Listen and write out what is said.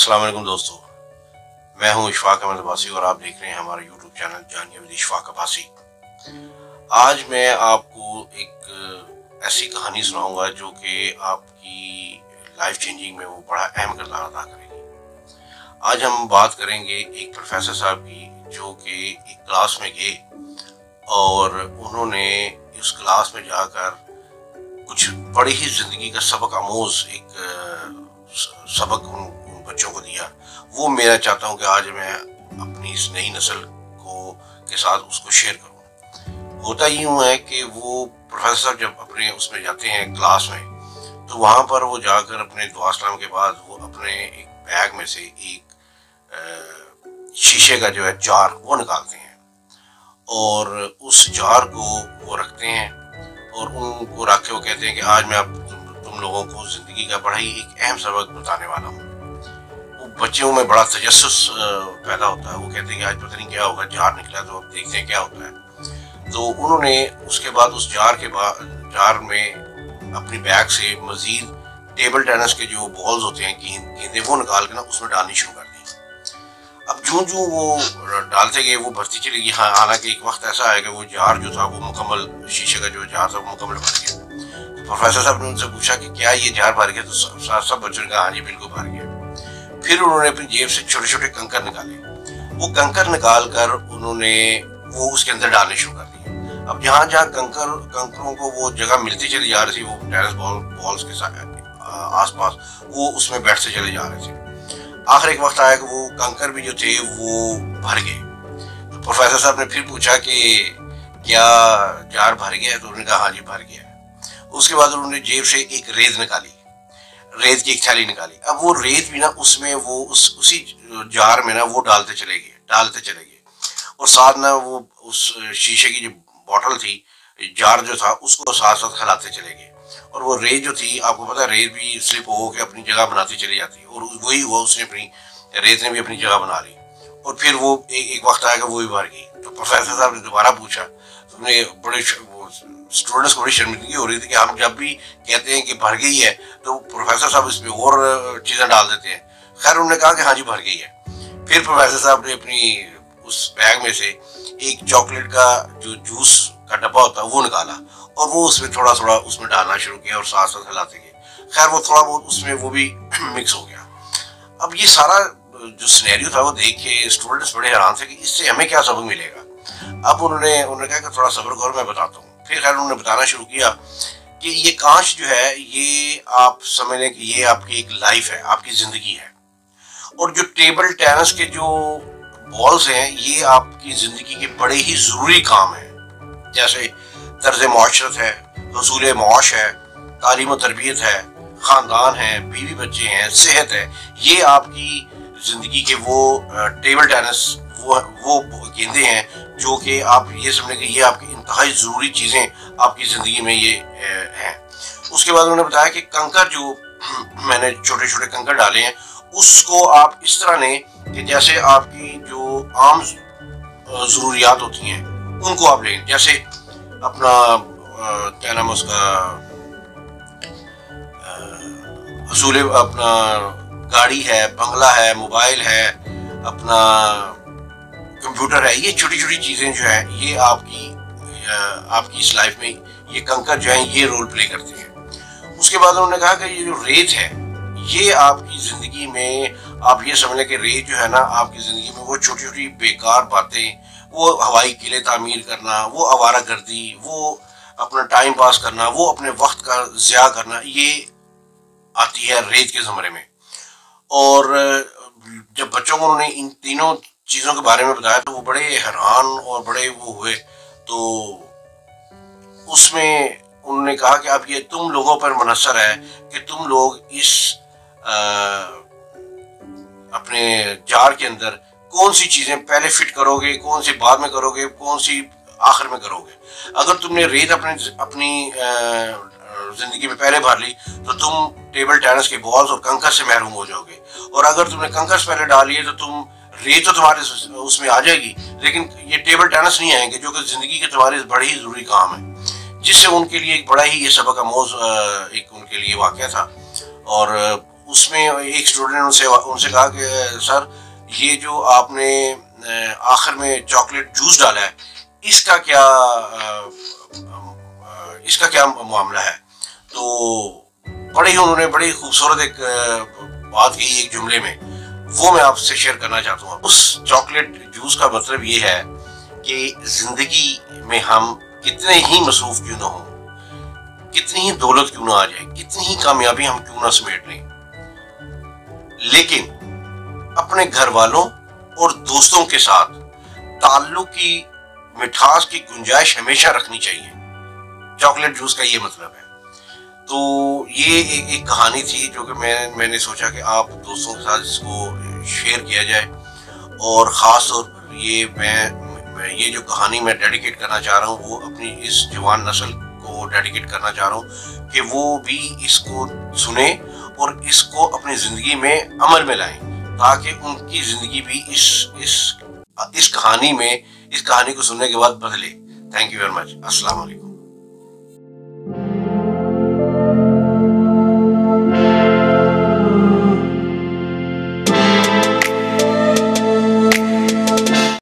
अस्सलाम वालेकुम दोस्तों, मैं हूं इशफाक अहमद अब्बासी और आप देख रहे हैं हमारा यूट्यूब चैनल जानिए विद इशफाक अब्बासी। आज मैं आपको एक ऐसी कहानी सुनाऊंगा जो कि आपकी लाइफ चेंजिंग में वो बड़ा अहम किरदार अदा करेगी। आज हम बात करेंगे एक प्रोफेसर साहब की जो कि एक क्लास में गए और उन्होंने उस क्लास में जाकर कुछ बड़ी ही ज़िंदगी का सबक आमोज एक सबक उन बच्चों को दिया। वो मैं चाहता हूँ कि आज मैं अपनी इस नई नस्ल को के साथ उसको शेयर करूँ। होता यूँ है कि वो प्रोफेसर साहब जब अपने उसमें जाते हैं क्लास में, तो वहाँ पर वो जाकर अपने दुआ सलाम के बाद वो अपने एक बैग में से एक शीशे का जो है जार वो निकालते हैं और उस जार को वो रखते हैं और उनको रख के वो कहते हैं कि आज मैं तुम लोगों को जिंदगी का बड़ा ही एक अहम सबक बताने वाला हूँ। वो बच्चों में बड़ा तजस्सुस पैदा होता है। वो कहते हैं कि आज पता नहीं क्या होगा, जार निकला तो अब देखते हैं क्या होता है। तो उन्होंने उसके बाद उस जार में अपनी बैग से मजीद टेबल टेनिस के जो बॉल्स होते हैं गेंदे वो निकाल के ना उसमें डालनी शुरू कर दी। अब जूं वो डालते गए वो भरती चली गई। हालांकि एक वक्त ऐसा आया कि वो जार जो था वो मुकम्मल, शीशे का जो जार था वो मुकम्मल भर गया। प्रोफेसर साहब ने उनसे पूछा कि क्या ये जार भर गया, तो सब बच्चों ने कहा हाँ जी बिल्कुल भर गया। फिर उन्होंने अपनी जेब से छोटे छोटे कंकर निकाले। वो कंकर निकाल कर उन्होंने वो उसके अंदर डालने शुरू कर दिए। अब जहाँ जहाँ कंकरों को वो जगह मिलती चली जा रही थी, वो टेनिस बॉल्स के साथ आसपास वो उसमें बैठते चले जा रहे थे। आखिर एक वक्त आया कि वो कंकर भी जो थे वो भर गए। तो प्रोफेसर साहब ने फिर पूछा कि क्या जार भर गया है, तो उन्होंने कहा हाँ जी भर गया। उसके बाद उन्होंने जेब से एक रेत निकाली, रेत की एक थैली निकाली। अब वो रेत भी ना उसमें वो उसी जार में ना वो डालते चले गए और साथ ना वो उस शीशे की जो बोतल थी, जार जो था, उसको साथ साथ खिलाते चले गए। और वो रेत जो थी, आपको पता है रेत भी स्लिप हो के अपनी जगह बनाती चली जाती है और वही हुआ, उसने अपनी रेत ने भी अपनी जगह बना ली। और फिर वो एक वक्त आएगा वो भी भर गई। तो प्रोफेसर साहब ने दोबारा पूछा, तुमने बड़े स्टूडेंट्स को बड़ी शर्मिंदगी हो रही थी कि हम जब भी कहते हैं कि भर गई है तो प्रोफेसर साहब इसमें और चीज़ें डाल देते हैं। खैर उन्होंने कहा कि हाँ जी भर गई है। फिर प्रोफेसर साहब ने अपनी उस बैग में से एक चॉकलेट का जो जूस का डब्बा होता है वो निकाला और वो उसमें थोड़ा थोड़ा उसमें डालना शुरू किया और साथ साथ हिलाते गए। खैर वो थोड़ा बहुत उसमें वो भी मिक्स हो गया। अब ये सारा जो सिनेरियो था वो देख के स्टूडेंट्स बड़े हैरान थे कि इससे हमें क्या सबक मिलेगा। अब उन्होंने कहा कि थोड़ा सब्र करो, मैं बताता हूँ। फिर खैर उन्होंने बताना शुरू किया कि ये कांच जो है ये आप समझ लें कि ये आपकी एक लाइफ है, आपकी ज़िंदगी है। और जो टेबल टेनिस के जो बॉल्स हैं ये आपकी ज़िंदगी के बड़े ही ज़रूरी काम हैं, जैसे तर्ज माशरत है, हसूल मौश है, तालीम व तरबियत है, ख़ानदान है, बीवी बच्चे हैं, सेहत है। ये आपकी ज़िंदगी के वो टेबल टेनिस वो गेंदे हैं जो कि आप ये समझें कि ये आपकी इंतहाई ज़रूरी चीज़ें आपकी ज़िंदगी में ये हैं। उसके बाद उन्होंने बताया कि कंकर जो मैंने छोटे छोटे कंकर डाले हैं उसको आप इस तरह लें कि जैसे आपकी जो आम ज़रूरियात होती हैं उनको आप लें। जैसे अपना क्या नाम उसका असूल, अपना गाड़ी है, बंगला है, मोबाइल है, अपना कंप्यूटर है, ये छोटी छोटी चीज़ें जो है ये आपकी इस लाइफ में ये कंकर जो है ये रोल प्ले करते हैं। उसके बाद उन्होंने कहा कि ये जो रेत है ये आपकी ज़िंदगी में आप ये समझ लें कि रेत जो है ना आपकी ज़िंदगी में वो छोटी छोटी बेकार बातें, वो हवाई किले तामीर करना, वो आवारागर्दी, वो अपना टाइम पास करना, वो अपने वक्त का ज़िया करना, ये आती है रेत के ज़मरे में। और जब बच्चों को उन्होंने इन तीनों चीज़ों के बारे में बताया तो वो बड़े हैरान और बड़े वो हुए। तो उसमें उन्होंने कहा कि अब ये तुम लोगों पर मुनहसर है कि तुम लोग इस अपने जार के अंदर कौन सी चीज़ें पहले फिट करोगे, कौन सी बाद में करोगे, कौन सी आखिर में करोगे। अगर तुमने रेत अपनी जिंदगी में पहले भर ली तो तुम टेबल टेनिस के बॉल्स और कंकर से महरूम हो जाओगे। और अगर तुमने कंकर पहले डाल लिए तो तुम रेत तो तुम्हारे उसमें आ जाएगी, लेकिन ये टेबल टेनिस नहीं आएंगे जो कि जिंदगी के तुम्हारे बड़े ही जरूरी काम है। जिससे उनके लिए एक बड़ा ही ये सबक आमोज एक उनके लिए वाक़या था। और उसमें एक स्टूडेंट ने उनसे कहा कि सर ये जो आपने आखिर में चॉकलेट जूस डाला है इसका क्या मामला है। तो उन्होंने बड़ी खूबसूरत एक बात की एक जुमले में, वो मैं आपसे शेयर करना चाहता हूँ। उस चॉकलेट जूस का मतलब ये है कि जिंदगी में हम कितने ही मसरूफ क्यों ना हो, कितनी ही दौलत क्यों ना आ जाए, कितनी ही कामयाबी हम क्यों ना समेट लें, लेकिन अपने घर वालों और दोस्तों के साथ ताल्लुक की मिठास की गुंजाइश हमेशा रखनी चाहिए। चॉकलेट जूस का ये मतलब है। तो ये एक कहानी थी जो कि मैंने सोचा कि आप दोस्तों के साथ इसको शेयर किया जाए, और ख़ास तौर पर ये जो कहानी मैं डेडिकेट करना चाह रहा हूँ वो अपनी इस जवान नस्ल को डेडिकेट करना चाह रहा हूँ कि वो भी इसको सुने और इसको अपनी ज़िंदगी में अमल में लाएं, ताकि उनकी ज़िंदगी भी इस कहानी को सुनने के बाद बदले। Thank you very much. अस्सलाम वालेकुम।